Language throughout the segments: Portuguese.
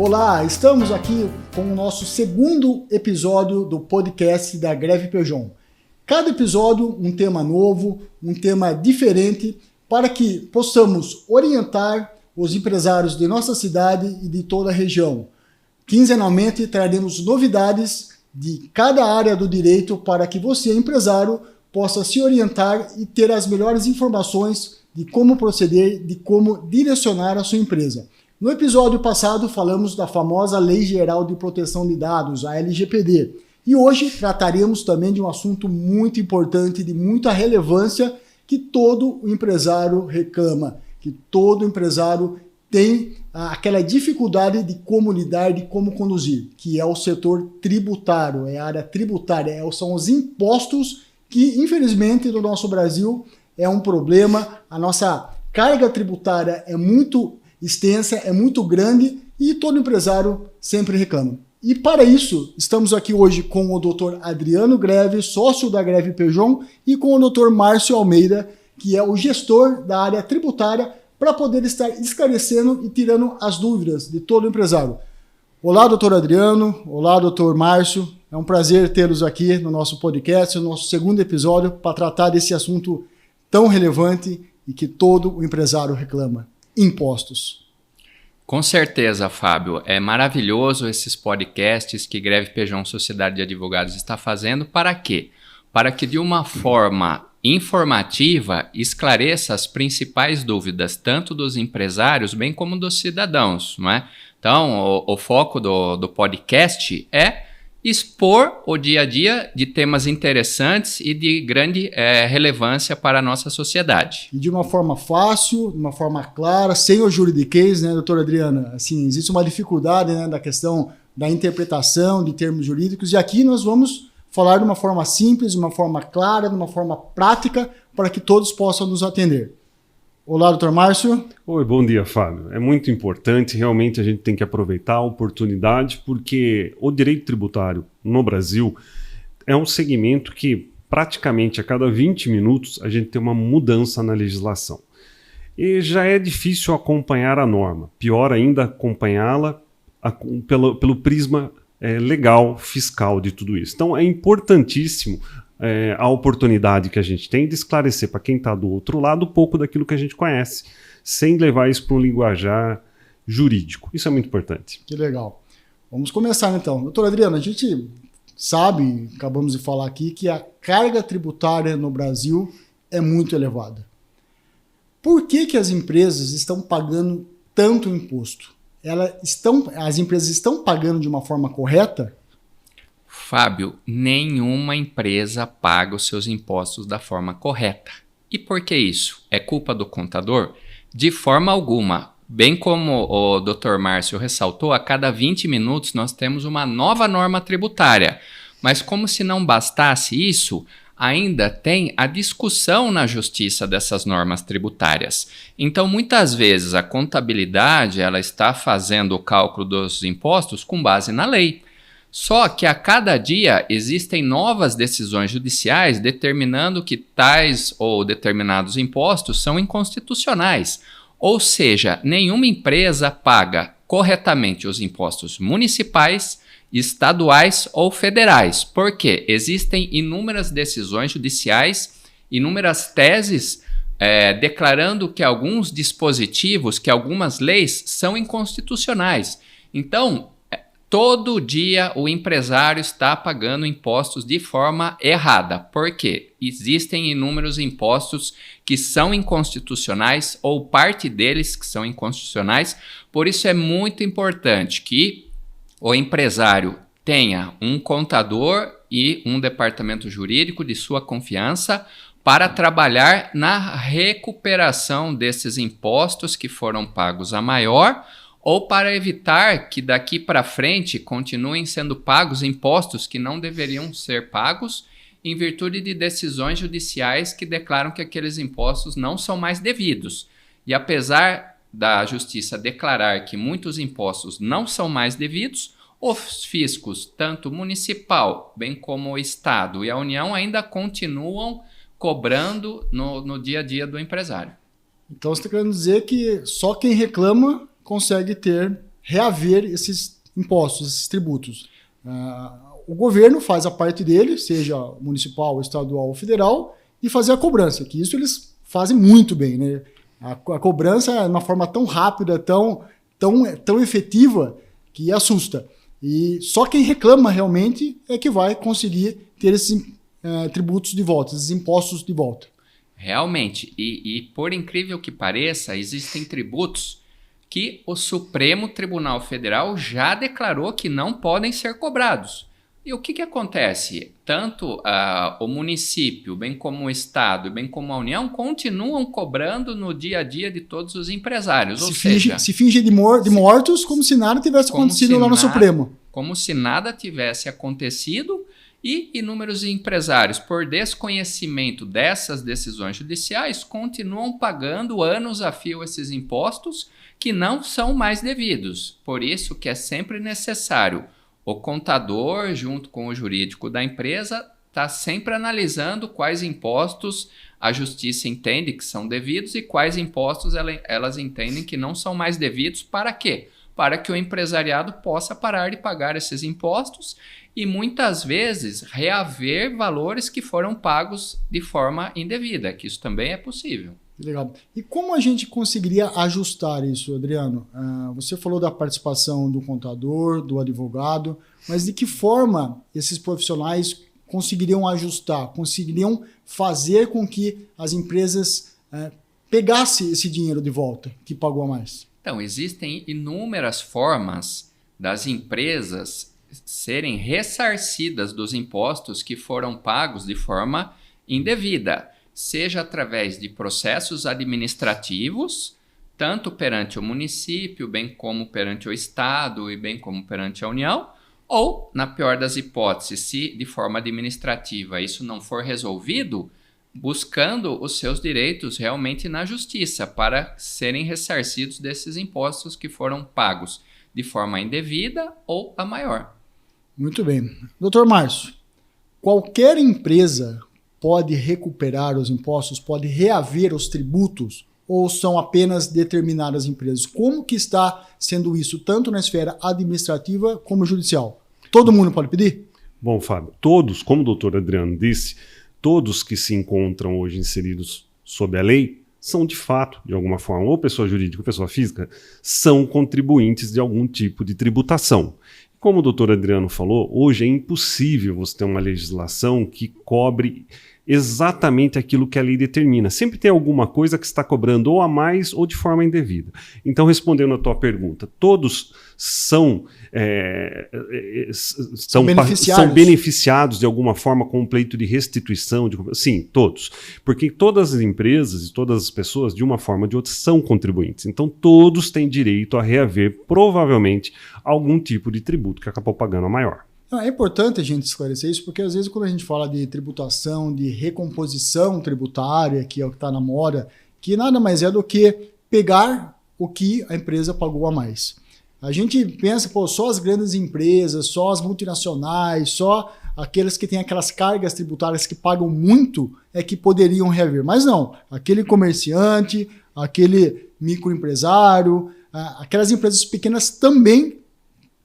Olá, estamos aqui com o nosso segundo episódio do podcast da Greve Peugeot. Cada episódio um tema novo, um tema diferente, para que possamos orientar os empresários de nossa cidade e de toda a região. Quinzenalmente traremos novidades de cada área do direito para que você, empresário, possa se orientar e ter as melhores informações de como proceder, de como direcionar a sua empresa. No episódio passado falamos da famosa Lei Geral de Proteção de Dados, a LGPD, e hoje trataremos também de um assunto muito importante, de muita relevância, que todo o empresário reclama, que todo empresário tem aquela dificuldade de como lidar, de como conduzir, que é o setor tributário, é a área tributária, são os impostos que, infelizmente, no nosso Brasil é um problema. A nossa carga tributária é muito extensa, é muito grande e todo empresário sempre reclama. E para isso, estamos aqui hoje com o Dr. Adriano Greve, sócio da Greve Peugeot, e com o Dr. Márcio Almeida, que é o gestor da área tributária, para poder estar esclarecendo e tirando as dúvidas de todo empresário. Olá, Dr. Adriano. Olá, Dr. Márcio. É um prazer tê-los aqui no nosso podcast, no nosso segundo episódio, para tratar desse assunto tão relevante e que todo o empresário reclama: impostos. Com certeza, Fábio. É maravilhoso esses podcasts que Greve Peugeot Sociedade de Advogados está fazendo. Para quê? Para que de uma forma informativa esclareça as principais dúvidas, tanto dos empresários bem como dos cidadãos, não é? Então, o foco do podcast é expor o dia a dia de temas interessantes e de grande relevância para a nossa sociedade. E de uma forma fácil, de uma forma clara, sem o juridiquês, né, doutora Adriana? Assim, existe uma dificuldade, né, da questão da interpretação de termos jurídicos, e aqui nós vamos falar de uma forma simples, de uma forma clara, de uma forma prática, para que todos possam nos atender. Olá, doutor Márcio. Oi, bom dia, Fábio. É muito importante, realmente a gente tem que aproveitar a oportunidade, porque o direito tributário no Brasil é um segmento que praticamente a cada 20 minutos a gente tem uma mudança na legislação. E já é difícil acompanhar a norma, pior ainda acompanhá-la pelo prisma legal, fiscal de tudo isso. Então é importantíssimo a oportunidade que a gente tem de esclarecer para quem está do outro lado um pouco daquilo que a gente conhece, sem levar isso para um linguajar jurídico. Isso é muito importante. Que legal. Vamos começar então. Doutor Adriano, a gente sabe, acabamos de falar aqui, que a carga tributária no Brasil é muito elevada. Por que as empresas estão pagando tanto imposto? As empresas estão pagando de uma forma correta? Fábio, nenhuma empresa paga os seus impostos da forma correta. E por que isso? É culpa do contador? De forma alguma. Bem como o Dr. Márcio ressaltou, a cada 20 minutos nós temos uma nova norma tributária. Mas como se não bastasse isso, ainda tem a discussão na justiça dessas normas tributárias. Então, muitas vezes, a contabilidade ela está fazendo o cálculo dos impostos com base na lei. Só que a cada dia existem novas decisões judiciais determinando que tais ou determinados impostos são inconstitucionais. Ou seja, nenhuma empresa paga corretamente os impostos municipais, estaduais ou federais. Por quê? Existem inúmeras decisões judiciais, inúmeras teses declarando que alguns dispositivos, que algumas leis são inconstitucionais. Então, todo dia o empresário está pagando impostos de forma errada. Por quê? Existem inúmeros impostos que são inconstitucionais ou parte deles que são inconstitucionais. Por isso é muito importante que o empresário tenha um contador e um departamento jurídico de sua confiança para trabalhar na recuperação desses impostos que foram pagos a maior, ou para evitar que daqui para frente continuem sendo pagos impostos que não deveriam ser pagos em virtude de decisões judiciais que declaram que aqueles impostos não são mais devidos. E apesar da justiça declarar que muitos impostos não são mais devidos, os fiscos, tanto municipal, bem como o Estado e a União, ainda continuam cobrando no dia a dia do empresário. Então você está querendo dizer que só quem reclama consegue ter reaver esses impostos, esses tributos. O governo faz a parte dele, seja municipal, estadual ou federal, e fazer a cobrança, que isso eles fazem muito bem, né? A cobrança é uma forma tão rápida, tão efetiva, que assusta. E só quem reclama realmente é que vai conseguir ter esses tributos de volta, esses impostos de volta. Realmente, e por incrível que pareça, existem tributos que o Supremo Tribunal Federal já declarou que não podem ser cobrados. E o que acontece? Tanto o município, bem como o Estado, bem como a União, continuam cobrando no dia a dia de todos os empresários. Se finge de mortos como se nada tivesse acontecido lá no Supremo. Como se nada tivesse acontecido, e inúmeros empresários, por desconhecimento dessas decisões judiciais, continuam pagando anos a fio esses impostos que não são mais devidos. Por isso que é sempre necessário o contador, junto com o jurídico da empresa, está sempre analisando quais impostos a justiça entende que são devidos e quais impostos elas entendem que não são mais devidos. Para quê? Para que o empresariado possa parar de pagar esses impostos e muitas vezes reaver valores que foram pagos de forma indevida, que isso também é possível. Legal. E como a gente conseguiria ajustar isso, Adriano? Você falou da participação do contador, do advogado, mas de que forma esses profissionais conseguiriam ajustar, conseguiriam fazer com que as empresas pegassem esse dinheiro de volta que pagou a mais? Então, existem inúmeras formas das empresas serem ressarcidas dos impostos que foram pagos de forma indevida, seja através de processos administrativos, tanto perante o município, bem como perante o Estado e bem como perante a União, ou, na pior das hipóteses, se de forma administrativa isso não for resolvido, buscando os seus direitos realmente na justiça para serem ressarcidos desses impostos que foram pagos de forma indevida ou a maior. Muito bem. Dr. Márcio, qualquer empresa pode recuperar os impostos, pode reaver os tributos, ou são apenas determinadas empresas? Como que está sendo isso, tanto na esfera administrativa como judicial? Todo mundo pode pedir? Bom, Fábio, todos, como o doutor Adriano disse, todos que se encontram hoje inseridos sob a lei são, de fato, de alguma forma, ou pessoa jurídica ou pessoa física, são contribuintes de algum tipo de tributação. Como o doutor Adriano falou, hoje é impossível você ter uma legislação que cobre exatamente aquilo que a lei determina. Sempre tem alguma coisa que está cobrando ou a mais ou de forma indevida. Então, respondendo à tua pergunta, todos são beneficiados de alguma forma com um pleito de restituição? Sim, todos. Porque todas as empresas e todas as pessoas, de uma forma ou de outra, são contribuintes. Então, todos têm direito a reaver, provavelmente, algum tipo de tributo que acabou pagando a maior. É importante a gente esclarecer isso, porque às vezes quando a gente fala de tributação, de recomposição tributária, que é o que está na moda, que nada mais é do que pegar o que a empresa pagou a mais. A gente pensa, só as grandes empresas, só as multinacionais, só aqueles que têm aquelas cargas tributárias que pagam muito é que poderiam reaver. Mas não, aquele comerciante, aquele microempresário, aquelas empresas pequenas também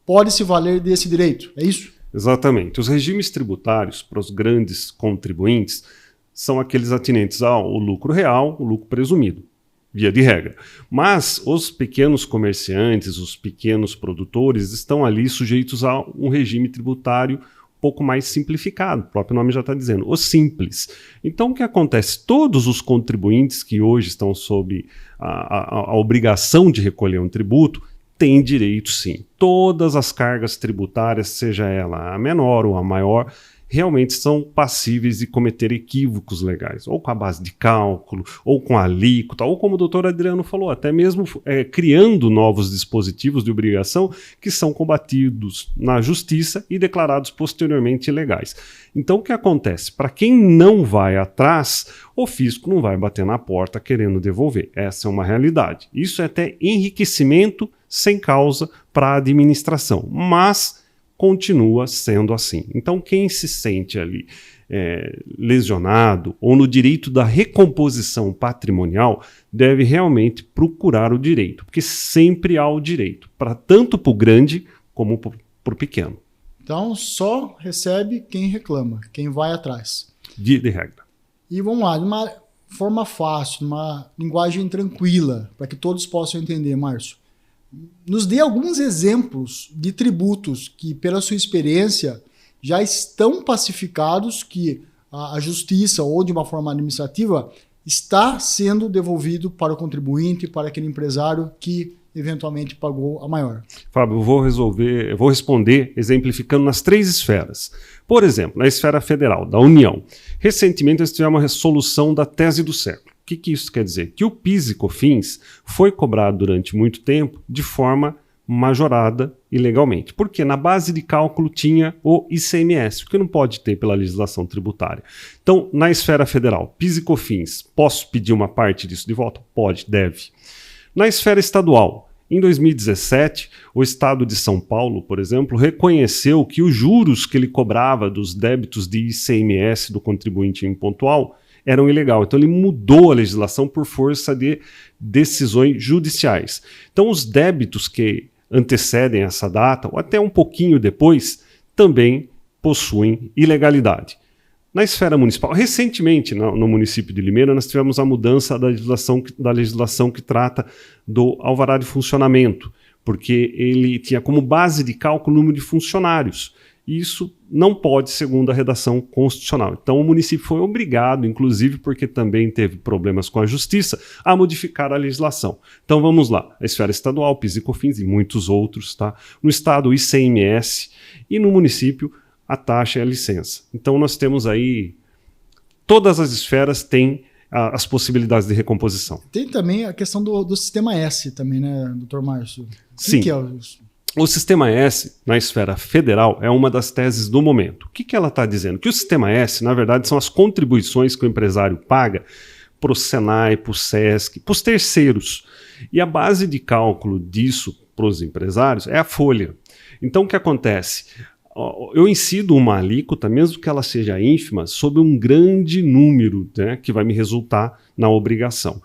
podem se valer desse direito, é isso? Exatamente. Os regimes tributários para os grandes contribuintes são aqueles atinentes ao lucro real, o lucro presumido, via de regra. Mas os pequenos comerciantes, os pequenos produtores estão ali sujeitos a um regime tributário um pouco mais simplificado, o próprio nome já está dizendo, o simples. Então o que acontece? Todos os contribuintes que hoje estão sob a obrigação de recolher um tributo tem direito, sim. Todas as cargas tributárias, seja ela a menor ou a maior, realmente são passíveis de cometer equívocos legais, ou com a base de cálculo, ou com a alíquota, ou como o doutor Adriano falou, até mesmo criando novos dispositivos de obrigação que são combatidos na justiça e declarados posteriormente ilegais. Então o que acontece? Para quem não vai atrás, o fisco não vai bater na porta querendo devolver. Essa é uma realidade. Isso é até enriquecimento sem causa para a administração, mas continua sendo assim. Então, quem se sente ali lesionado ou no direito da recomposição patrimonial, deve realmente procurar o direito, porque sempre há o direito, tanto para o grande como para o pequeno. Então, só recebe quem reclama, quem vai atrás. De regra. E vamos lá, de uma forma fácil, uma linguagem tranquila, para que todos possam entender, Márcio. Nos dê alguns exemplos de tributos que, pela sua experiência, já estão pacificados, que a justiça ou de uma forma administrativa está sendo devolvido para o contribuinte, para aquele empresário que eventualmente pagou a maior. Fábio, eu vou responder exemplificando nas 3 esferas. Por exemplo, na esfera federal, da União. Recentemente nós tivemos uma resolução da tese do século. O que isso quer dizer? Que o PIS e COFINS foi cobrado durante muito tempo de forma majorada ilegalmente. Porque na base de cálculo tinha o ICMS, que não pode ter pela legislação tributária. Então, na esfera federal, PIS e COFINS, posso pedir uma parte disso de volta? Pode, deve. Na esfera estadual, em 2017, o estado de São Paulo, por exemplo, reconheceu que os juros que ele cobrava dos débitos de ICMS do contribuinte impontual eram ilegais. Então ele mudou a legislação por força de decisões judiciais. Então os débitos que antecedem essa data, ou até um pouquinho depois, também possuem ilegalidade. Na esfera municipal, recentemente no município de Limeira, nós tivemos a mudança da legislação que trata do alvará de funcionamento, porque ele tinha como base de cálculo o número de funcionários. E isso não pode, segundo a redação constitucional. Então o município foi obrigado, inclusive porque também teve problemas com a justiça, a modificar a legislação. Então vamos lá, a esfera estadual, PIS e COFINS e muitos outros, tá? No estado, o ICMS, e no município, a taxa e a licença. Então nós temos aí, todas as esferas têm as possibilidades de recomposição. Tem também a questão do Sistema S também, né, doutor Márcio? Sim. Que é o Sistema S, na esfera federal, é uma das teses do momento. O que ela está dizendo? Que o Sistema S, na verdade, são as contribuições que o empresário paga para o Senai, para o Sesc, para os terceiros. E a base de cálculo disso para os empresários é a folha. Então o que acontece? Eu incido uma alíquota, mesmo que ela seja ínfima, sobre um grande número, né, que vai me resultar na obrigação.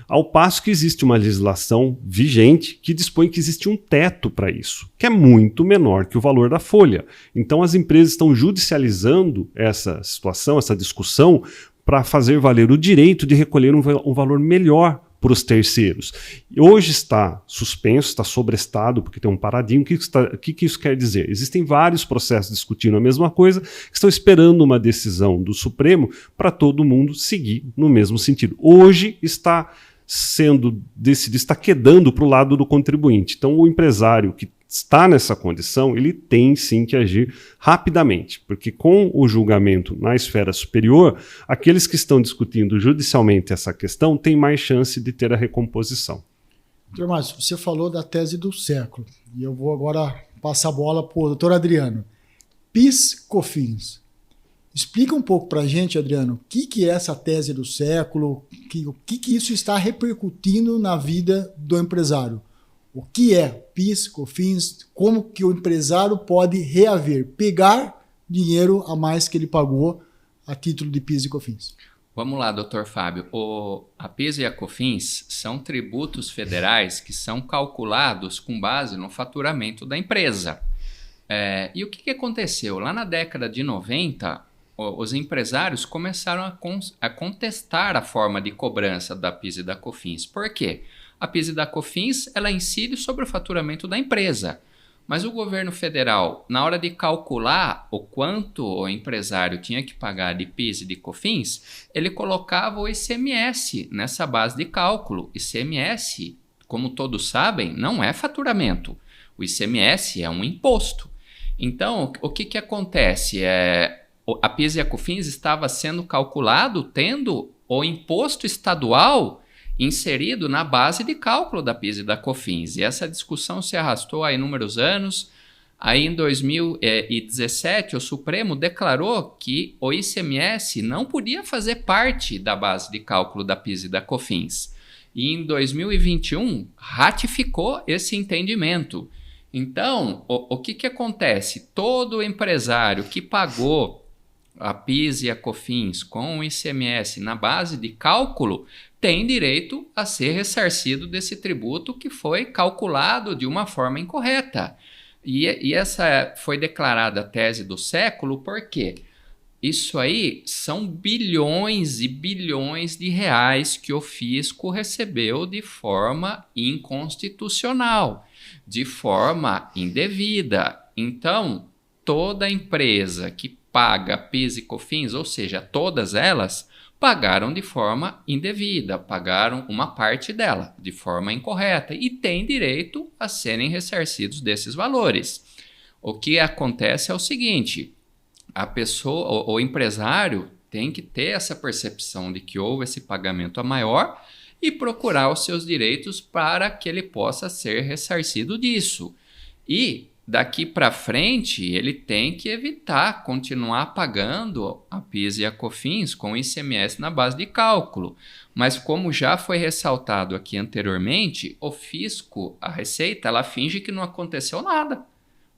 Ao passo que existe uma legislação vigente que dispõe que existe um teto para isso, que é muito menor que o valor da folha. Então as empresas estão judicializando essa situação, essa discussão, para fazer valer o direito de recolher um valor melhor para os terceiros. Hoje está suspenso, está sobrestado, porque tem um paradigma. O que isso quer dizer? Existem vários processos discutindo a mesma coisa, que estão esperando uma decisão do Supremo para todo mundo seguir no mesmo sentido. Hoje está sendo decidido, está quedando para o lado do contribuinte. Então o empresário que está nessa condição, ele tem sim que agir rapidamente, porque com o julgamento na esfera superior, aqueles que estão discutindo judicialmente essa questão têm mais chance de ter a recomposição. Doutor Márcio, você falou da tese do século, e eu vou agora passar a bola para o doutor Adriano. PIS/COFINS. Explica um pouco para a gente, Adriano, o que é essa tese do século, o que isso está repercutindo na vida do empresário. O que é PIS, COFINS, como que o empresário pode reaver, pegar dinheiro a mais que ele pagou a título de PIS e COFINS? Vamos lá, doutor Fábio. A PIS e a COFINS são tributos federais que são calculados com base no faturamento da empresa. E o que aconteceu? Lá na década de 90, os empresários começaram a contestar a forma de cobrança da PIS e da COFINS. Por quê? A PIS e da COFINS, ela incide sobre o faturamento da empresa. Mas o governo federal, na hora de calcular o quanto o empresário tinha que pagar de PIS e de COFINS, ele colocava o ICMS nessa base de cálculo. ICMS, como todos sabem, não é faturamento. O ICMS é um imposto. Então, o que acontece? A PIS e a COFINS estava sendo calculado tendo o imposto estadual inserido na base de cálculo da PIS e da COFINS. E essa discussão se arrastou há inúmeros anos. Aí em 2017 o Supremo declarou que o ICMS não podia fazer parte da base de cálculo da PIS e da COFINS. E em 2021 ratificou esse entendimento. Então, o que acontece? Todo empresário que pagou a PIS e a COFINS com o ICMS na base de cálculo, tem direito a ser ressarcido desse tributo que foi calculado de uma forma incorreta. E essa foi declarada a tese do século, por quê? Isso aí são bilhões e bilhões de reais que o fisco recebeu de forma inconstitucional, de forma indevida. Então, toda empresa que paga PIS e COFINS, ou seja, todas elas, pagaram de forma indevida, pagaram uma parte dela de forma incorreta e têm direito a serem ressarcidos desses valores. O que acontece é o seguinte: a pessoa, o empresário tem que ter essa percepção de que houve esse pagamento a maior e procurar os seus direitos para que ele possa ser ressarcido disso. E daqui para frente, ele tem que evitar continuar pagando a PIS e a COFINS com o ICMS na base de cálculo. Mas como já foi ressaltado aqui anteriormente, o fisco, a Receita, ela finge que não aconteceu nada,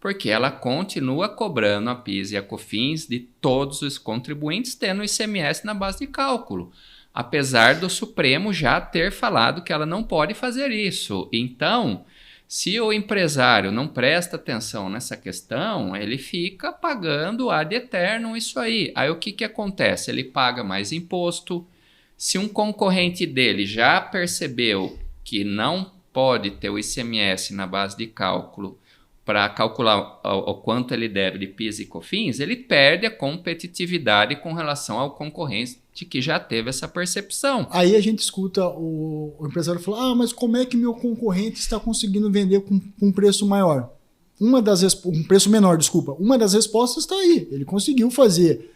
porque ela continua cobrando a PIS e a COFINS de todos os contribuintes, tendo o ICMS na base de cálculo, apesar do Supremo já ter falado que ela não pode fazer isso. Então, se o empresário não presta atenção nessa questão, ele fica pagando ad eternum isso aí. Aí o que acontece? Ele paga mais imposto. Se um concorrente dele já percebeu que não pode ter o ICMS na base de cálculo para calcular o quanto ele deve de PIS e COFINS, ele perde a competitividade com relação ao concorrente que já teve essa percepção. Aí a gente escuta o empresário falar: mas como é que meu concorrente está conseguindo vender com um preço maior? Um preço menor, desculpa. Uma das respostas está aí. Ele conseguiu fazer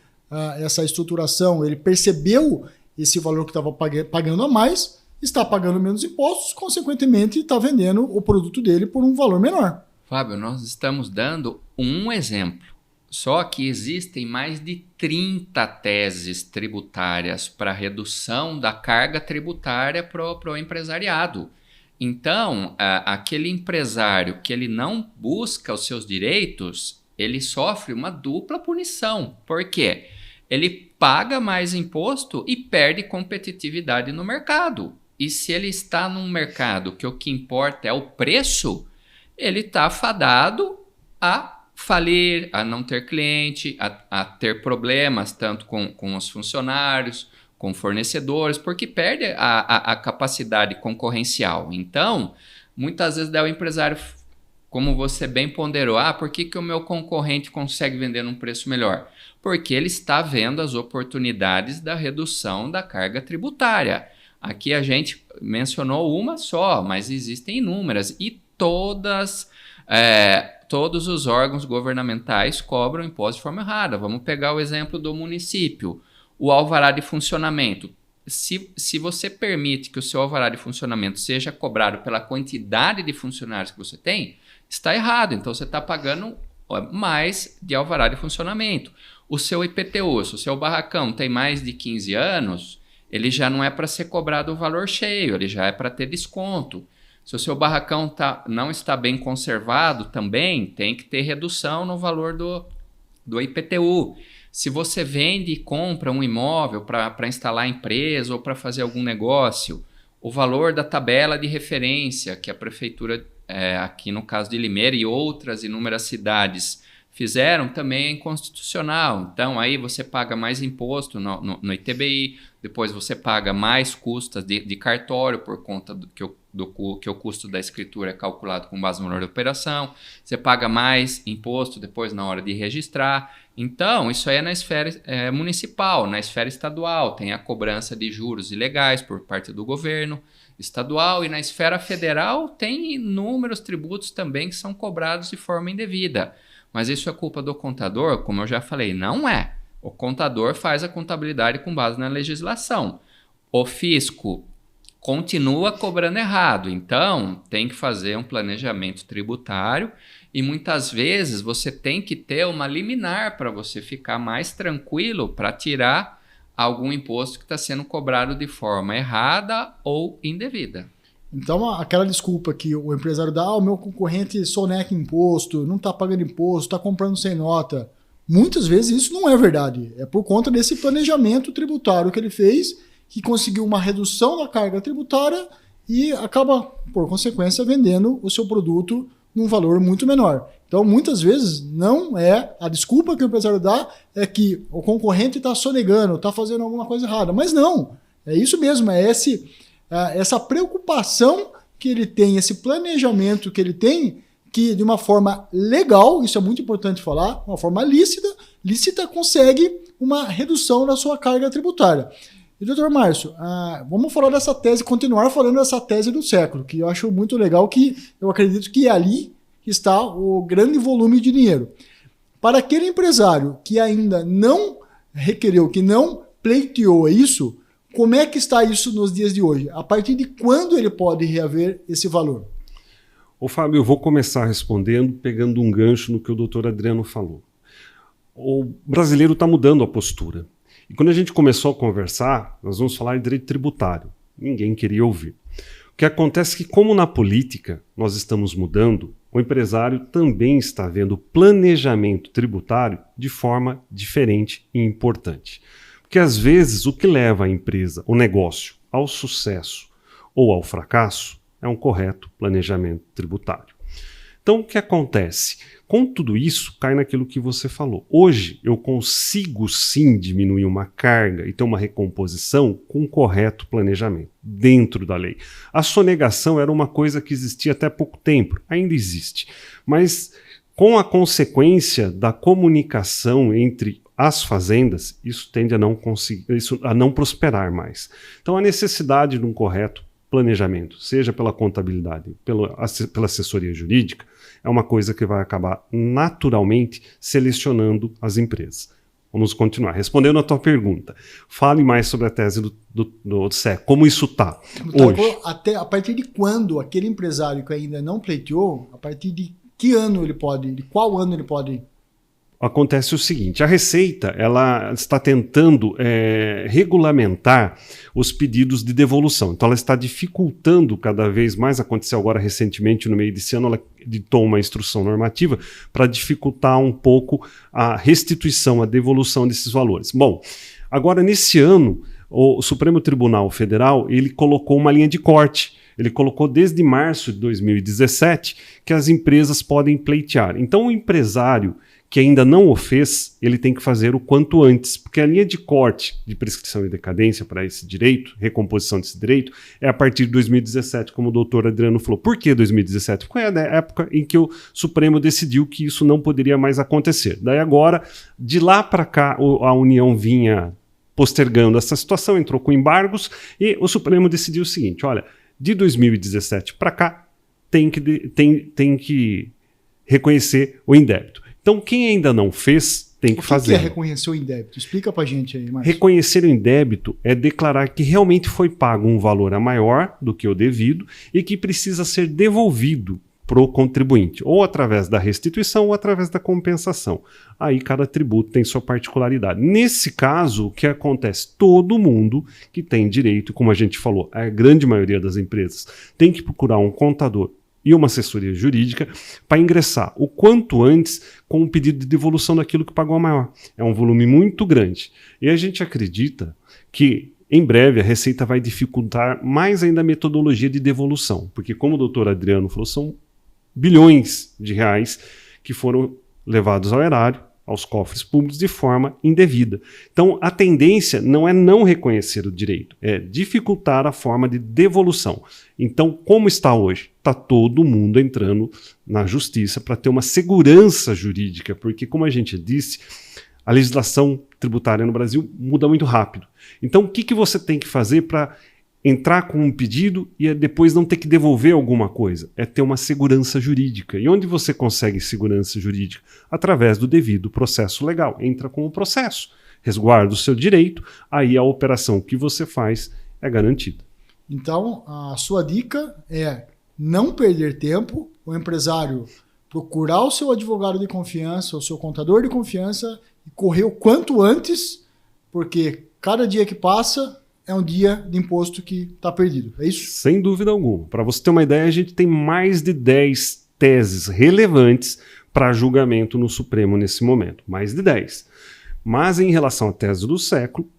essa estruturação, ele percebeu esse valor que estava pagando a mais, está pagando menos impostos, consequentemente está vendendo o produto dele por um valor menor. Fábio, nós estamos dando um exemplo. Só que existem mais de 30 teses tributárias para redução da carga tributária para o empresariado. Então, aquele empresário que ele não busca os seus direitos, ele sofre uma dupla punição. Por quê? Ele paga mais imposto e perde competitividade no mercado. E se ele está num mercado que o que importa é o preço, ele está fadado a falir, a não ter cliente, a ter problemas tanto com os funcionários, com fornecedores, porque perde a capacidade concorrencial. Então, muitas vezes o empresário, como você bem ponderou, por que o meu concorrente consegue vender num preço melhor? Porque ele está vendo as oportunidades da redução da carga tributária. Aqui a gente mencionou uma só, mas existem inúmeras e todos os órgãos governamentais cobram imposto de forma errada. Vamos pegar o exemplo do município. O alvará de funcionamento. Se você permite que o seu alvará de funcionamento seja cobrado pela quantidade de funcionários que você tem, está errado. Então, você está pagando mais de alvará de funcionamento. O seu IPTU, se o seu barracão tem mais de 15 anos, ele já não é para ser cobrado o valor cheio, ele já é para ter desconto. Se o seu barracão não está bem conservado, também tem que ter redução no valor do IPTU. Se você vende e compra um imóvel para instalar empresa ou para fazer algum negócio, o valor da tabela de referência que a prefeitura, aqui no caso de Limeira e outras inúmeras cidades, fizeram também é inconstitucional. Então, aí você paga mais imposto no ITBI, depois você paga mais custas de cartório por conta que o custo da escritura é calculado com base no valor da operação, você paga mais imposto depois na hora de registrar. Então, isso aí é na esfera municipal, na esfera estadual, tem a cobrança de juros ilegais por parte do governo estadual, e na esfera federal tem inúmeros tributos também que são cobrados de forma indevida. Mas isso é culpa do contador? Como eu já falei, não é. O contador faz a contabilidade com base na legislação. O fisco continua cobrando errado, então tem que fazer um planejamento tributário e muitas vezes você tem que ter uma liminar para você ficar mais tranquilo para tirar algum imposto que está sendo cobrado de forma errada ou indevida. Então, aquela desculpa que o empresário dá: o meu concorrente soneca imposto, não está pagando imposto, está comprando sem nota. Muitas vezes isso não é verdade. É por conta desse planejamento tributário que ele fez, que conseguiu uma redução da carga tributária e acaba, por consequência, vendendo o seu produto num valor muito menor. Então, muitas vezes, não é a desculpa que o empresário dá é que o concorrente está sonegando, está fazendo alguma coisa errada. Mas não, é isso mesmo, é essa preocupação que ele tem, esse planejamento que ele tem, que de uma forma legal, isso é muito importante falar, uma forma lícita consegue uma redução da sua carga tributária. E, doutor Márcio, vamos falar dessa tese, continuar falando dessa tese do século, que eu acho muito legal, que eu acredito que é ali que está o grande volume de dinheiro. Para aquele empresário que ainda não requereu, que não pleiteou isso, como é que está isso nos dias de hoje? A partir de quando ele pode reaver esse valor? Ô Fábio, eu vou começar respondendo, pegando um gancho no que o doutor Adriano falou. O brasileiro está mudando a postura. E quando a gente começou a conversar, nós vamos falar de direito tributário. Ninguém queria ouvir. O que acontece é que, como na política nós estamos mudando, o empresário também está vendo planejamento tributário de forma diferente e importante. Porque às vezes o que leva a empresa, o negócio, ao sucesso ou ao fracasso é um correto planejamento tributário. Então o que acontece? Com tudo isso, cai naquilo que você falou. Hoje eu consigo sim diminuir uma carga e ter uma recomposição com um correto planejamento, dentro da lei. A sonegação era uma coisa que existia até pouco tempo, ainda existe. Mas com a consequência da comunicação entre as fazendas, isso tende a não prosperar mais. Então a necessidade de um correto planejamento, seja pela contabilidade, pela assessoria jurídica, é uma coisa que vai acabar naturalmente selecionando as empresas. Vamos continuar. Respondendo a tua pergunta, fale mais sobre a tese do SEC, como isso está hoje. Até a partir de quando aquele empresário que ainda não pleiteou, a partir de que ano ele pode, de qual ano ele pode? Acontece o seguinte, a Receita ela está tentando regulamentar os pedidos de devolução. Então ela está dificultando cada vez mais, aconteceu agora recentemente no meio desse ano, ela editou uma instrução normativa para dificultar um pouco a restituição, a devolução desses valores. Bom, agora nesse ano o Supremo Tribunal Federal ele colocou uma linha de corte. Ele colocou desde março de 2017 que as empresas podem pleitear. Então o empresário que ainda não o fez, ele tem que fazer o quanto antes, porque a linha de corte de prescrição e decadência para esse direito, recomposição desse direito, é a partir de 2017, como o doutor Adriano falou. Por que 2017? Porque é a época em que o Supremo decidiu que isso não poderia mais acontecer. Daí agora, de lá para cá, a União vinha postergando essa situação, entrou com embargos, e o Supremo decidiu o seguinte, olha, de 2017 para cá, tem que reconhecer o indébito. Então, quem ainda não fez, tem que fazer. O que é reconhecer o indébito? Explica pra gente aí, Márcio. Reconhecer o indébito é declarar que realmente foi pago um valor a maior do que o devido e que precisa ser devolvido para o contribuinte, ou através da restituição ou através da compensação. Aí cada tributo tem sua particularidade. Nesse caso, o que acontece? Todo mundo que tem direito, como a gente falou, a grande maioria das empresas, tem que procurar um contador e uma assessoria jurídica para ingressar o quanto antes com o pedido de devolução daquilo que pagou a maior. É um volume muito grande. E a gente acredita que, em breve, a Receita vai dificultar mais ainda a metodologia de devolução, porque, como o doutor Adriano falou, são bilhões de reais que foram levados ao erário, aos cofres públicos de forma indevida. Então, a tendência não é não reconhecer o direito, é dificultar a forma de devolução. Então, como está hoje? Está todo mundo entrando na justiça para ter uma segurança jurídica, porque, como a gente disse, a legislação tributária no Brasil muda muito rápido. Então, o que você tem que fazer para entrar com um pedido e depois não ter que devolver alguma coisa? É ter uma segurança jurídica. E onde você consegue segurança jurídica? Através do devido processo legal. Entra com o processo, resguarda o seu direito, aí a operação que você faz é garantida. Então, a sua dica é não perder tempo, o empresário procurar o seu advogado de confiança, o seu contador de confiança e correr o quanto antes, porque cada dia que passa é um dia de imposto que está perdido. É isso? Sem dúvida alguma. Para você ter uma ideia, a gente tem mais de 10 teses relevantes para julgamento no Supremo nesse momento, mais de 10. Mas em relação à tese do século,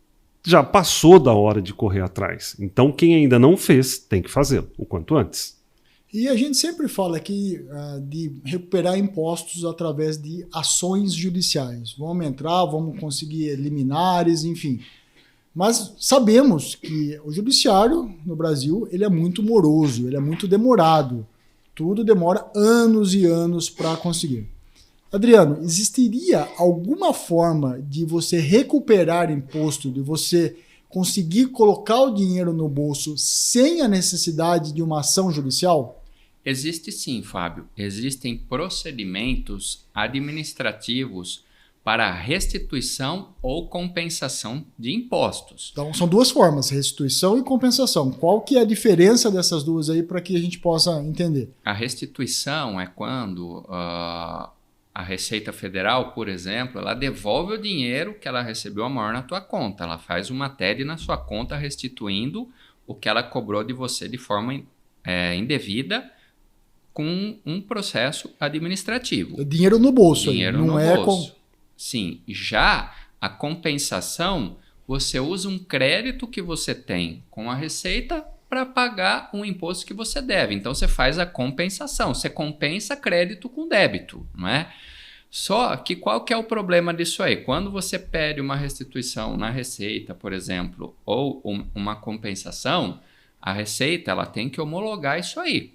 já passou da hora de correr atrás. Então quem ainda não fez, tem que fazê-lo, o quanto antes. E a gente sempre fala aqui de recuperar impostos através de ações judiciais. Vamos entrar, vamos conseguir liminares, enfim. Mas sabemos que o judiciário no Brasil ele é muito moroso, ele é muito demorado. Tudo demora anos e anos para conseguir. Adriano, existiria alguma forma de você recuperar imposto, de você conseguir colocar o dinheiro no bolso sem a necessidade de uma ação judicial? Existe sim, Fábio. Existem procedimentos administrativos para restituição ou compensação de impostos. Então, são duas formas, restituição e compensação. Qual que é a diferença dessas duas aí para que a gente possa entender? A restituição é quando a Receita Federal, por exemplo, ela devolve o dinheiro que ela recebeu a maior na tua conta. Ela faz uma TED na sua conta restituindo o que ela cobrou de você de forma indevida com um processo administrativo. Dinheiro no bolso. Dinheiro não no é bolso. Sim, já a compensação, você usa um crédito que você tem com a Receita para pagar um imposto que você deve. Então você faz a compensação, você compensa crédito com débito, não é? Só que qual que é o problema disso aí? Quando você pede uma restituição na Receita, por exemplo, ou uma compensação, a Receita ela tem que homologar isso aí.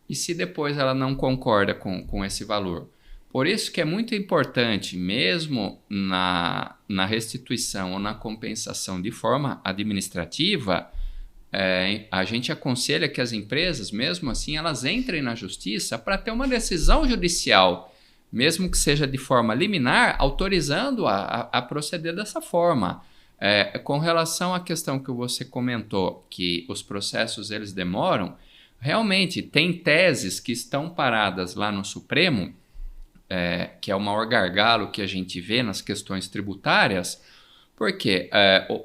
E se depois ela não concorda com esse valor? Por isso que é muito importante, mesmo na restituição ou na compensação de forma administrativa, a gente aconselha que as empresas, mesmo assim, elas entrem na justiça para ter uma decisão judicial, mesmo que seja de forma liminar, autorizando a proceder dessa forma. Com relação à questão que você comentou, que os processos eles demoram, realmente tem teses que estão paradas lá no Supremo, que é o maior gargalo que a gente vê nas questões tributárias, porque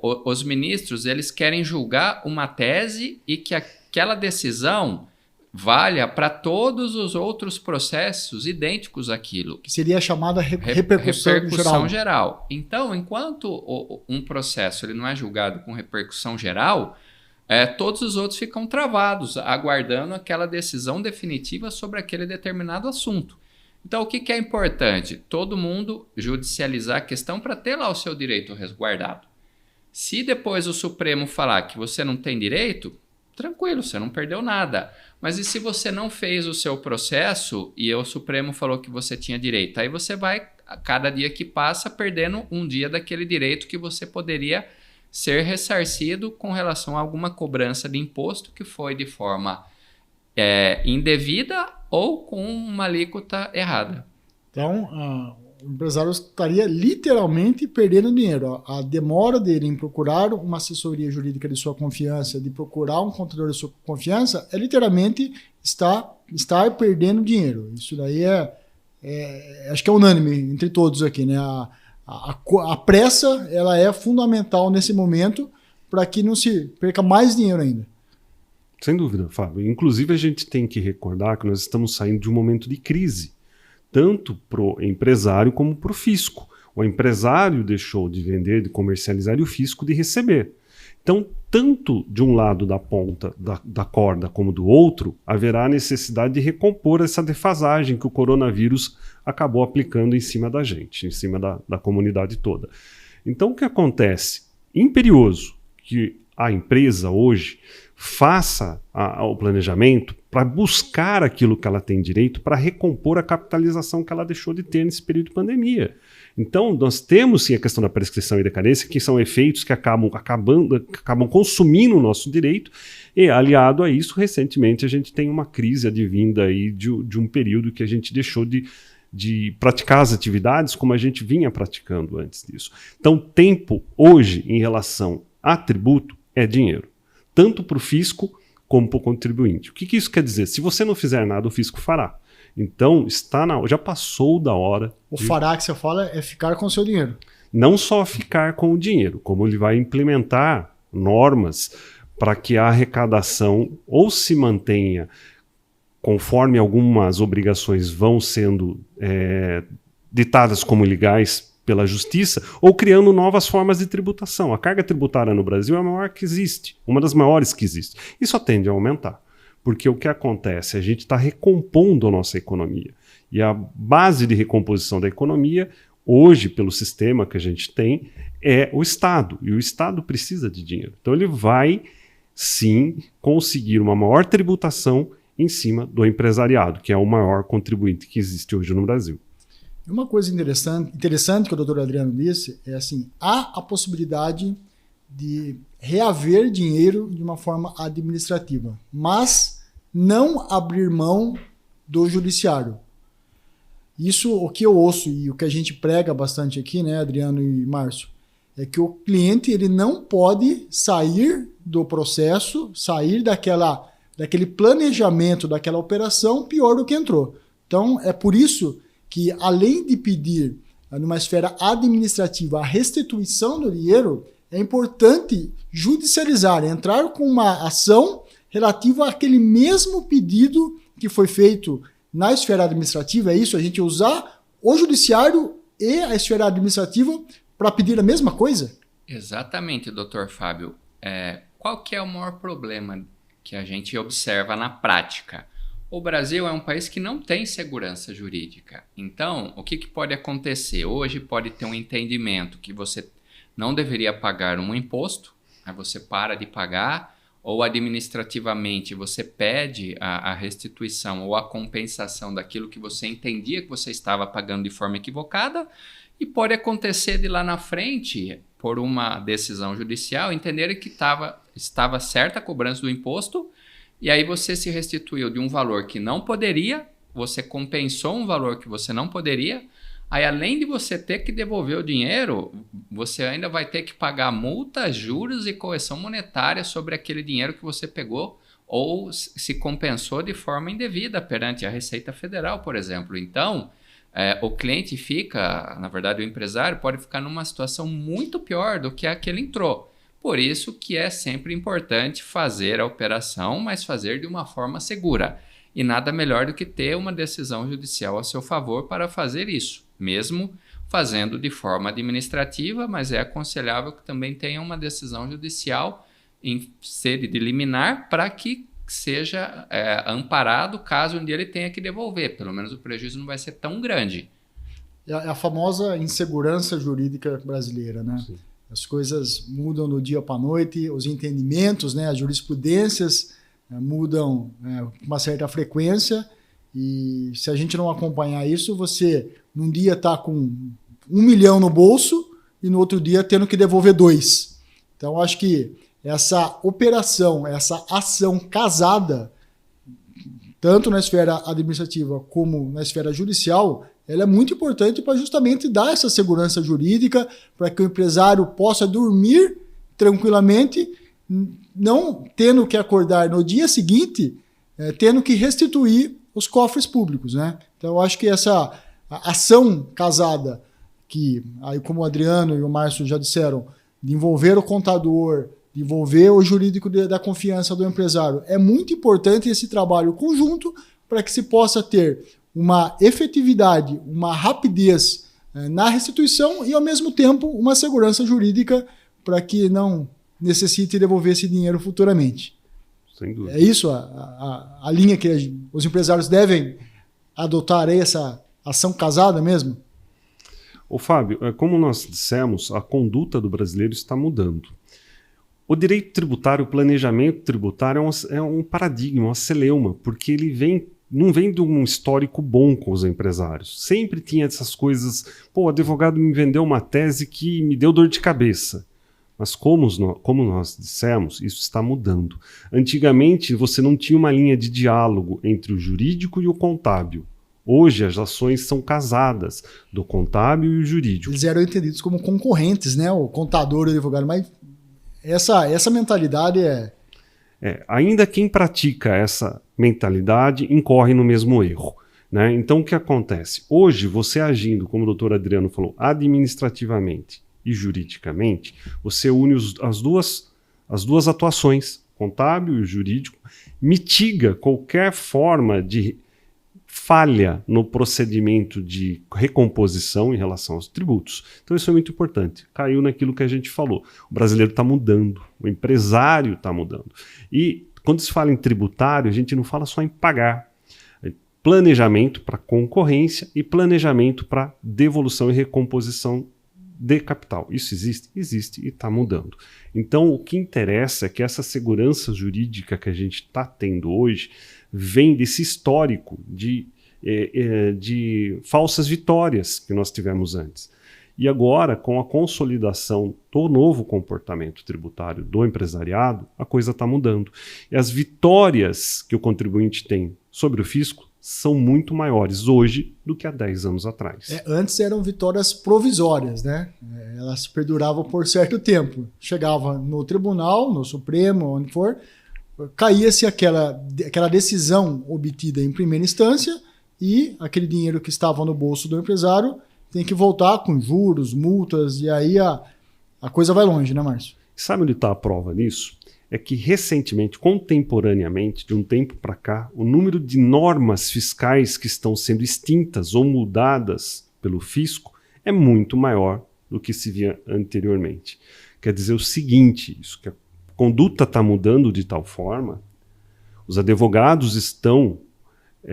os ministros eles querem julgar uma tese e que aquela decisão valha para todos os outros processos idênticos àquilo. Que seria a chamada repercussão geral. Então, enquanto um processo ele não é julgado com repercussão geral, todos os outros ficam travados, aguardando aquela decisão definitiva sobre aquele determinado assunto. Então, o que é importante? Todo mundo judicializar a questão para ter lá o seu direito resguardado. Se depois o Supremo falar que você não tem direito, tranquilo, você não perdeu nada. Mas e se você não fez o seu processo e o Supremo falou que você tinha direito? Aí você vai, a cada dia que passa, perdendo um dia daquele direito que você poderia ser ressarcido com relação a alguma cobrança de imposto que foi de forma indevida ou com uma alíquota errada. Então, o empresário estaria literalmente perdendo dinheiro. A demora dele em procurar uma assessoria jurídica de sua confiança, de procurar um contador de sua confiança, é literalmente estar perdendo dinheiro. Isso daí acho que é unânime entre todos aqui, né? A pressa ela é fundamental nesse momento para que não se perca mais dinheiro ainda. Sem dúvida, Fábio. Inclusive, a gente tem que recordar que nós estamos saindo de um momento de crise, tanto para o empresário como para o fisco. O empresário deixou de vender, de comercializar, e o fisco de receber. Então, tanto de um lado da ponta da corda como do outro, haverá a necessidade de recompor essa defasagem que o coronavírus acabou aplicando em cima da gente, em cima da comunidade toda. Então, o que acontece? Imperioso que a empresa hoje faça o planejamento para buscar aquilo que ela tem direito para recompor a capitalização que ela deixou de ter nesse período de pandemia. Então, nós temos sim a questão da prescrição e decadência, que são efeitos que acabam consumindo o nosso direito, e aliado a isso, recentemente a gente tem uma crise advinda aí de um período que a gente deixou de praticar as atividades como a gente vinha praticando antes disso. Então, tempo hoje em relação a tributo é dinheiro, tanto para o fisco como para o contribuinte. O que isso quer dizer? Se você não fizer nada, o fisco fará. Então, já passou da hora. Fará que você fala é ficar com o seu dinheiro. Não só ficar com o dinheiro, como ele vai implementar normas para que a arrecadação ou se mantenha conforme algumas obrigações vão sendo ditadas como ilegais pela justiça, ou criando novas formas de tributação. A carga tributária no Brasil é a maior que existe, uma das maiores que existe. E só tende a aumentar, porque o que acontece? A gente está recompondo a nossa economia. E a base de recomposição da economia, hoje, pelo sistema que a gente tem, é o Estado. E o Estado precisa de dinheiro. Então ele vai, sim, conseguir uma maior tributação em cima do empresariado, que é o maior contribuinte que existe hoje no Brasil. Uma coisa interessante que o doutor Adriano disse é assim, há a possibilidade de reaver dinheiro de uma forma administrativa, mas não abrir mão do judiciário. Isso, o que eu ouço e o que a gente prega bastante aqui, né, Adriano e Márcio, é que o cliente ele não pode sair do processo, sair daquele planejamento, daquela operação, pior do que entrou. Então, é por isso que, além de pedir, numa esfera administrativa, a restituição do dinheiro, é importante judicializar, entrar com uma ação relativa àquele mesmo pedido que foi feito na esfera administrativa. É isso, a gente usar o judiciário e a esfera administrativa para pedir a mesma coisa? Exatamente, doutor Fábio. Qual que é o maior problema que a gente observa na prática? O Brasil é um país que não tem segurança jurídica. Então, o que pode acontecer? Hoje pode ter um entendimento que você não deveria pagar um imposto, aí você para de pagar, ou administrativamente você pede a restituição ou a compensação daquilo que você entendia que você estava pagando de forma equivocada, e pode acontecer de lá na frente, por uma decisão judicial, entender que estava certa a cobrança do imposto, e aí você se restituiu de um valor que não poderia, você compensou um valor que você não poderia, aí além de você ter que devolver o dinheiro, você ainda vai ter que pagar multa, juros e correção monetária sobre aquele dinheiro que você pegou ou se compensou de forma indevida perante a Receita Federal, por exemplo. Então, o cliente fica, na verdade o empresário pode ficar numa situação muito pior do que a que ele entrou. Por isso que é sempre importante fazer a operação, mas fazer de uma forma segura. E nada melhor do que ter uma decisão judicial a seu favor para fazer isso, mesmo fazendo de forma administrativa, mas é aconselhável que também tenha uma decisão judicial em sede de liminar para que seja amparado caso um dia ele tenha que devolver. Pelo menos o prejuízo não vai ser tão grande. É a famosa insegurança jurídica brasileira, né? Sim. As coisas mudam do dia para a noite, os entendimentos, né, as jurisprudências mudam com uma certa frequência, e se a gente não acompanhar isso, você num dia está com 1 milhão no bolso e no outro dia tendo que devolver 2. Então, acho que essa operação, essa ação casada, tanto na esfera administrativa como na esfera judicial, ela é muito importante para justamente dar essa segurança jurídica, para que o empresário possa dormir tranquilamente, não tendo que acordar no dia seguinte, tendo que restituir os cofres públicos, né? Então, eu acho que essa ação casada, que, aí, como o Adriano e o Márcio já disseram, de envolver o contador, de envolver o jurídico da confiança do empresário, é muito importante esse trabalho conjunto para que se possa ter uma efetividade, uma rapidez na restituição e, ao mesmo tempo, uma segurança jurídica para que não necessite devolver esse dinheiro futuramente. Sem dúvida. É isso a linha que os empresários devem adotar, essa ação casada mesmo? Ô Fábio, como nós dissemos, a conduta do brasileiro está mudando. O direito tributário, o planejamento tributário é um paradigma, uma celeuma, porque ele não vem de um histórico bom com os empresários. Sempre tinha essas coisas, o advogado me vendeu uma tese que me deu dor de cabeça. Mas como nós dissemos, isso está mudando. Antigamente, você não tinha uma linha de diálogo entre o jurídico e o contábil. Hoje, as ações são casadas, do contábil e o jurídico. Eles eram entendidos como concorrentes, né? O contador e o advogado, mas essa mentalidade ainda quem pratica essa mentalidade incorre no mesmo erro, né? Então, o que acontece? Hoje, você agindo, como o doutor Adriano falou, administrativamente e juridicamente, você une as duas atuações contábil e o jurídico, mitiga qualquer forma de falha no procedimento de recomposição em relação aos tributos. Então isso é muito importante. Caiu naquilo que a gente falou. O brasileiro está mudando, o empresário está mudando. E quando se fala em tributário, a gente não fala só em pagar. Planejamento para concorrência e planejamento para devolução e recomposição de capital. Isso existe? Existe e está mudando. Então, o que interessa é que essa segurança jurídica que a gente está tendo hoje vem desse histórico de falsas vitórias que nós tivemos antes. E agora, com a consolidação do novo comportamento tributário do empresariado, a coisa está mudando. E as vitórias que o contribuinte tem sobre o fisco são muito maiores hoje do que há 10 anos atrás. Antes eram vitórias provisórias, né? Elas perduravam por certo tempo. Chegava no tribunal, no Supremo, onde for, caía-se aquela decisão obtida em primeira instância e aquele dinheiro que estava no bolso do empresário tem que voltar com juros, multas, e aí a coisa vai longe, né, Márcio? Sabe onde está a prova nisso? É que recentemente, contemporaneamente, de um tempo para cá, o número de normas fiscais que estão sendo extintas ou mudadas pelo fisco é muito maior do que se via anteriormente. Quer dizer o seguinte, isso que a conduta está mudando de tal forma, os advogados estão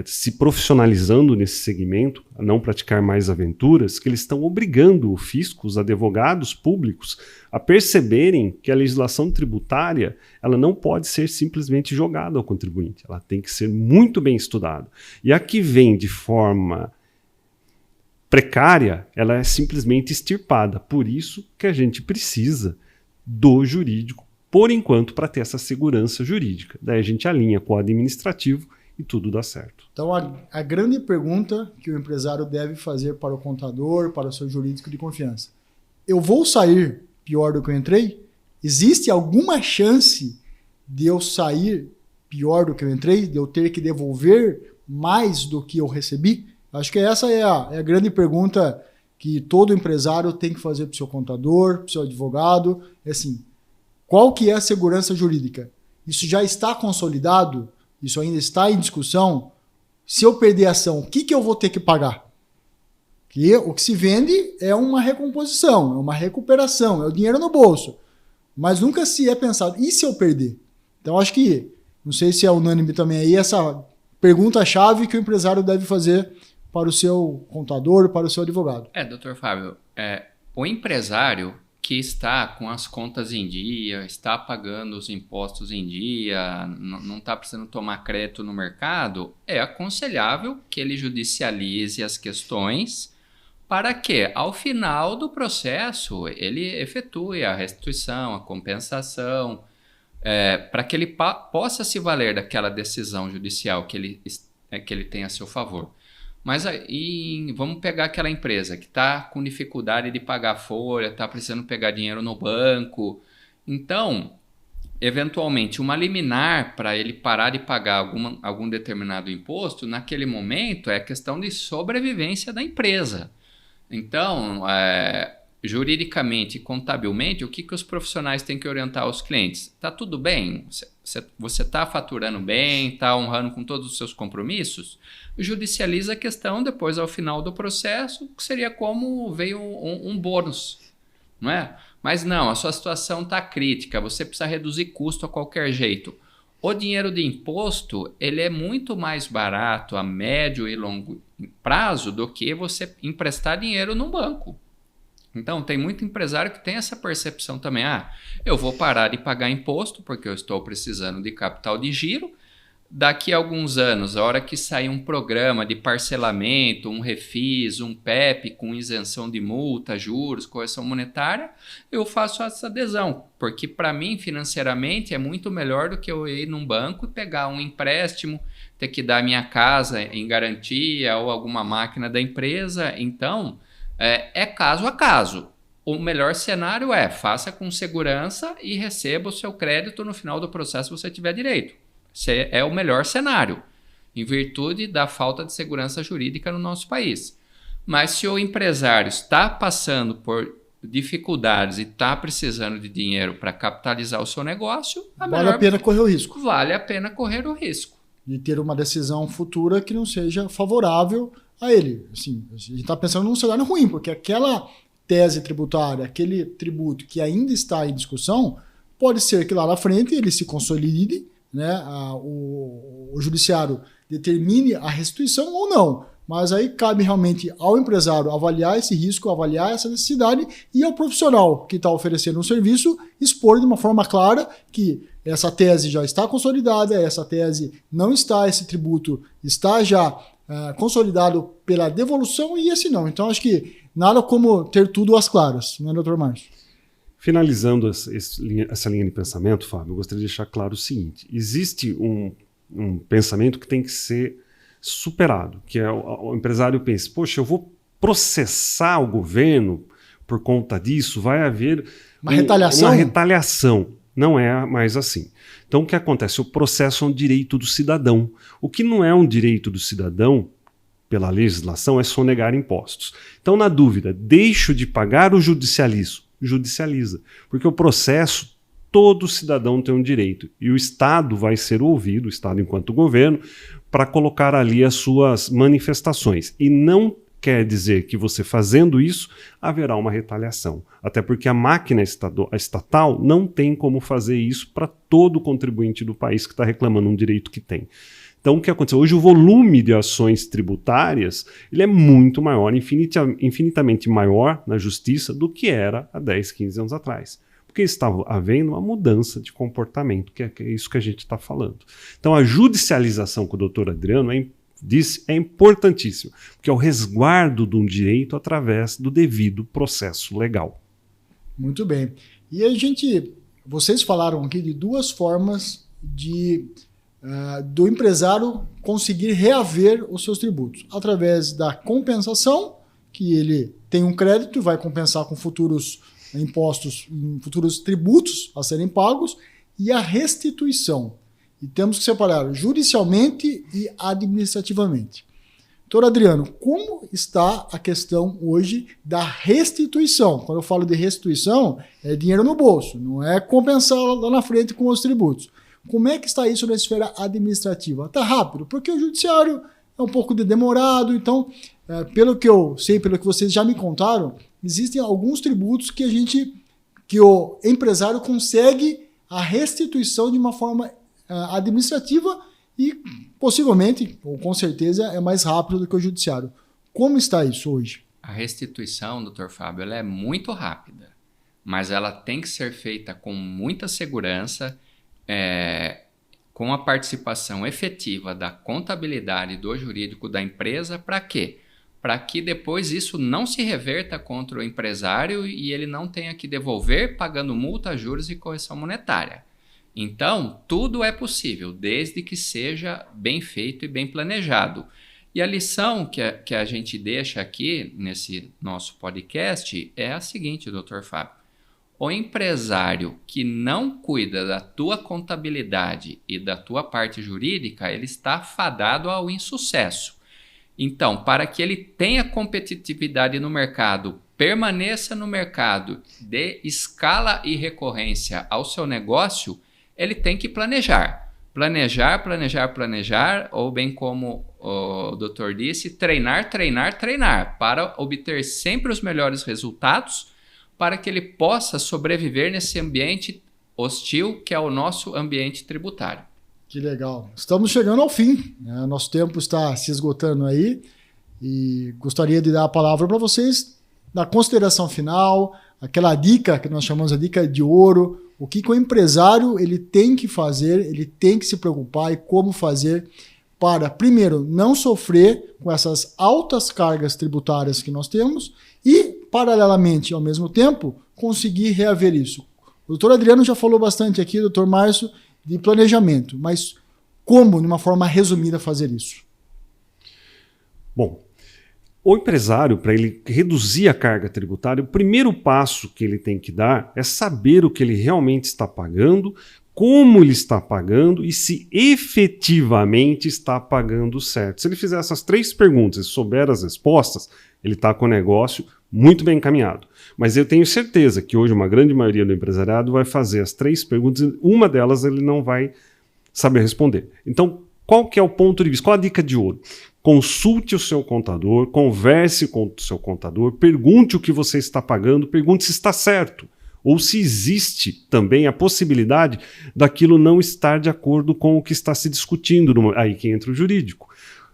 se profissionalizando nesse segmento, a não praticar mais aventuras, que eles estão obrigando o fisco, os advogados públicos, a perceberem que a legislação tributária ela não pode ser simplesmente jogada ao contribuinte, ela tem que ser muito bem estudada. E a que vem de forma precária, ela é simplesmente extirpada. Por isso que a gente precisa do jurídico, por enquanto, para ter essa segurança jurídica. Daí a gente alinha com o administrativo e tudo dá certo. Então, a grande pergunta que o empresário deve fazer para o contador, para o seu jurídico de confiança: eu vou sair pior do que eu entrei? Existe alguma chance de eu sair pior do que eu entrei? De eu ter que devolver mais do que eu recebi? Acho que essa é a grande pergunta que todo empresário tem que fazer para o seu contador, para o seu advogado. É assim, qual que é a segurança jurídica? Isso já está consolidado? Isso ainda está em discussão? Se eu perder a ação, o que eu vou ter que pagar? Que o que se vende é uma recomposição, é uma recuperação, é o dinheiro no bolso. Mas nunca se é pensado, e se eu perder? Então acho que, não sei se é unânime também aí, essa pergunta-chave que o empresário deve fazer para o seu contador, para o seu advogado. Doutor Fábio, o empresário que está com as contas em dia, está pagando os impostos em dia, não está precisando tomar crédito no mercado, é aconselhável que ele judicialize as questões para que, ao final do processo, ele efetue a restituição, a compensação, para que ele possa se valer daquela decisão judicial que ele tem a seu favor. Mas aí, vamos pegar aquela empresa que está com dificuldade de pagar a folha, está precisando pegar dinheiro no banco. Então, eventualmente, uma liminar para ele parar de pagar algum determinado imposto, naquele momento, é questão de sobrevivência da empresa. Então, juridicamente e contabilmente, o que os profissionais têm que orientar os clientes? Está tudo bem? Você está faturando bem? Está honrando com todos os seus compromissos? Judicializa a questão depois, ao final do processo, que seria como veio um bônus, não é? Mas não, a sua situação está crítica, você precisa reduzir custo a qualquer jeito. O dinheiro de imposto, ele é muito mais barato a médio e longo prazo do que você emprestar dinheiro num banco. Então, tem muito empresário que tem essa percepção também. Eu vou parar de pagar imposto porque eu estou precisando de capital de giro. Daqui a alguns anos, a hora que sair um programa de parcelamento, um refis, um PEP com isenção de multa, juros, correção monetária, eu faço essa adesão. Porque para mim, financeiramente, é muito melhor do que eu ir num banco e pegar um empréstimo, ter que dar minha casa em garantia ou alguma máquina da empresa. Então, é caso a caso. O melhor cenário faça com segurança e receba o seu crédito no final do processo se você tiver direito. Esse é o melhor cenário, em virtude da falta de segurança jurídica no nosso país. Mas se o empresário está passando por dificuldades e está precisando de dinheiro para capitalizar o seu negócio, vale a pena correr o risco. Vale a pena correr o risco. De ter uma decisão futura que não seja favorável a ele. Assim, a gente está pensando num cenário ruim, porque aquela tese tributária, aquele tributo que ainda está em discussão, pode ser que lá na frente ele se consolide, né, o judiciário determine a restituição ou não. Mas aí cabe realmente ao empresário avaliar esse risco, avaliar essa necessidade e ao profissional que está oferecendo um serviço expor de uma forma clara que essa tese já está consolidada, essa tese não está, esse tributo está já consolidado pela devolução e esse não. Então acho que nada como ter tudo às claras, não é, doutor Márcio? Finalizando essa linha de pensamento, Fábio, eu gostaria de deixar claro o seguinte: existe um pensamento que tem que ser superado, que é o empresário pensa, poxa, eu vou processar o governo por conta disso, vai haver uma retaliação. Uma retaliação. Não é mais assim. Então o que acontece? O processo é um direito do cidadão. O que não é um direito do cidadão, pela legislação, é sonegar impostos. Então, na dúvida, deixo de pagar ou judicializo? Judicializa. Porque o processo, todo cidadão tem um direito. E o Estado vai ser ouvido, o Estado enquanto governo, para colocar ali as suas manifestações. E não quer dizer que você fazendo isso, haverá uma retaliação. Até porque a máquina estatal não tem como fazer isso para todo contribuinte do país que está reclamando um direito que tem. Então, o que aconteceu? Hoje o volume de ações tributárias ele é muito maior, infinitamente maior na justiça do que era há 10, 15 anos atrás. Porque estava havendo uma mudança de comportamento, que é isso que a gente está falando. Então, a judicialização que o doutor Adriano disse é importantíssimo, porque é o resguardo de um direito através do devido processo legal. Muito bem. E vocês falaram aqui de duas formas do empresário conseguir reaver os seus tributos. Através da compensação, que ele tem um crédito e vai compensar com futuros impostos, futuros tributos a serem pagos, e a restituição. E temos que separar judicialmente e administrativamente. Doutor Adriano, como está a questão hoje da restituição? Quando eu falo de restituição, é dinheiro no bolso, não é compensar lá na frente com os tributos. Como é que está isso na esfera administrativa? Está rápido, porque o judiciário é um pouco demorado, então, pelo que eu sei, pelo que vocês já me contaram, existem alguns tributos que o empresário consegue a restituição de uma forma administrativa e possivelmente, ou com certeza, é mais rápido do que o judiciário. Como está isso hoje? A restituição, doutor Fábio, ela é muito rápida, mas ela tem que ser feita com muita segurança, com a participação efetiva da contabilidade do jurídico da empresa. Para quê? Para que depois isso não se reverta contra o empresário e ele não tenha que devolver pagando multa, juros e correção monetária. Então, tudo é possível, desde que seja bem feito e bem planejado. E a lição que a gente deixa aqui nesse nosso podcast é a seguinte, doutor Fábio. O empresário que não cuida da tua contabilidade e da tua parte jurídica, ele está fadado ao insucesso. Então, para que ele tenha competitividade no mercado, permaneça no mercado, dê escala e recorrência ao seu negócio, ele tem que planejar. Planejar, ou bem como o doutor disse, treinar, para obter sempre os melhores resultados, para que ele possa sobreviver nesse ambiente hostil que é o nosso ambiente tributário. Que legal. Estamos chegando ao fim, né? Nosso tempo está se esgotando aí e gostaria de dar a palavra para vocês na consideração final, aquela dica que nós chamamos de dica de ouro, o que o empresário ele tem que fazer, ele tem que se preocupar e como fazer para, primeiro, não sofrer com essas altas cargas tributárias que nós temos e, paralelamente, ao mesmo tempo, conseguir reaver isso. O doutor Adriano já falou bastante aqui, doutor Márcio, de planejamento, mas como, de uma forma resumida, fazer isso? Bom, o empresário, para ele reduzir a carga tributária, o primeiro passo que ele tem que dar é saber o que ele realmente está pagando, como ele está pagando e se efetivamente está pagando certo. Se ele fizer essas 3 perguntas e souber as respostas, ele está com o negócio muito bem encaminhado. Mas eu tenho certeza que hoje uma grande maioria do empresariado vai fazer as 3 perguntas e uma delas ele não vai saber responder. Então, qual que é o ponto de vista? Qual a dica de ouro? Consulte o seu contador, converse com o seu contador, pergunte o que você está pagando, pergunte se está certo. Ou se existe também a possibilidade daquilo não estar de acordo com o que está se discutindo. Aí que entra o jurídico.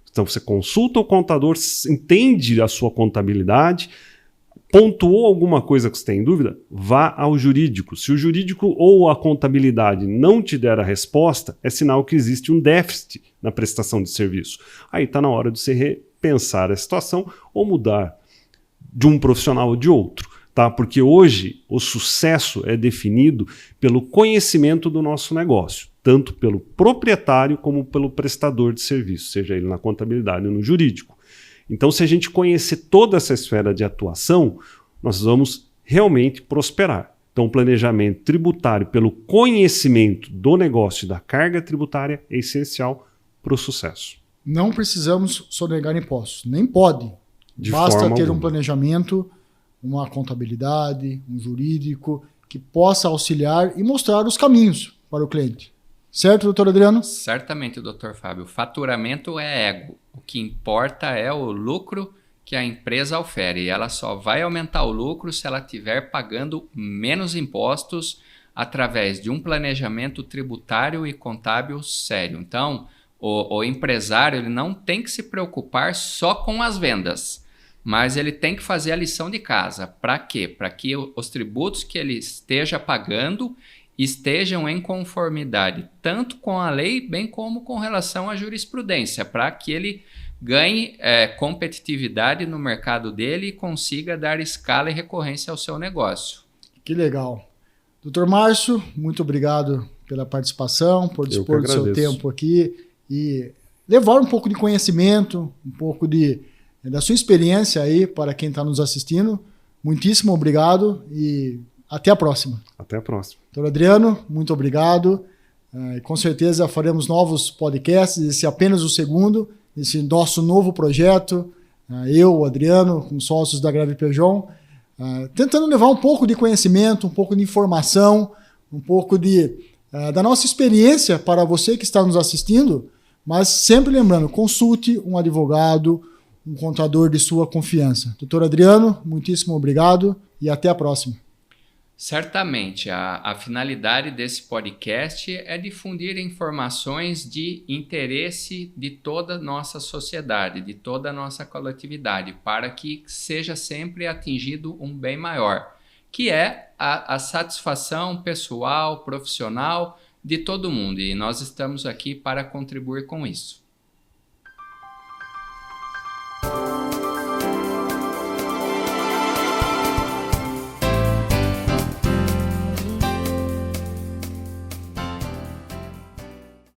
Então você consulta o contador, entende a sua contabilidade, pontuou alguma coisa que você tem em dúvida, vá ao jurídico. Se o jurídico ou a contabilidade não te der a resposta, é sinal que existe um déficit na prestação de serviço. Aí está na hora de você repensar a situação ou mudar de um profissional ou de outro. Tá? Porque hoje o sucesso é definido pelo conhecimento do nosso negócio, tanto pelo proprietário como pelo prestador de serviço, seja ele na contabilidade ou no jurídico. Então, se a gente conhecer toda essa esfera de atuação, nós vamos realmente prosperar. Então, o planejamento tributário pelo conhecimento do negócio e da carga tributária é essencial para o sucesso. Não precisamos sonegar impostos, nem pode. Basta ter um planejamento, uma contabilidade, um jurídico que possa auxiliar e mostrar os caminhos para o cliente. Certo, doutor Adriano? Certamente, doutor Fábio. Faturamento é ego. O que importa é o lucro que a empresa ofere. E ela só vai aumentar o lucro se ela estiver pagando menos impostos através de um planejamento tributário e contábil sério. Então, o empresário ele não tem que se preocupar só com as vendas, mas ele tem que fazer a lição de casa. Para quê? Para que os tributos que ele esteja pagando estejam em conformidade tanto com a lei, bem como com relação à jurisprudência, para que ele ganhe competitividade no mercado dele e consiga dar escala e recorrência ao seu negócio. Que legal. Doutor Márcio, muito obrigado pela participação, por dispor do seu tempo aqui e levar um pouco de conhecimento, um pouco da sua experiência aí para quem está nos assistindo. Muitíssimo obrigado e até a próxima. Até a próxima. Doutor Adriano, muito obrigado. Com certeza faremos novos podcasts, esse é apenas o segundo, esse nosso novo projeto. Eu, o Adriano, com sócios da Greve Peugeot, tentando levar um pouco de conhecimento, um pouco de informação, um pouco da nossa experiência para você que está nos assistindo, mas sempre lembrando, consulte um advogado, um contador de sua confiança. Doutor Adriano, muitíssimo obrigado e até a próxima. Certamente, a finalidade desse podcast é difundir informações de interesse de toda a nossa sociedade, de toda a nossa coletividade, para que seja sempre atingido um bem maior, que é a satisfação pessoal, profissional de todo mundo. E nós estamos aqui para contribuir com isso.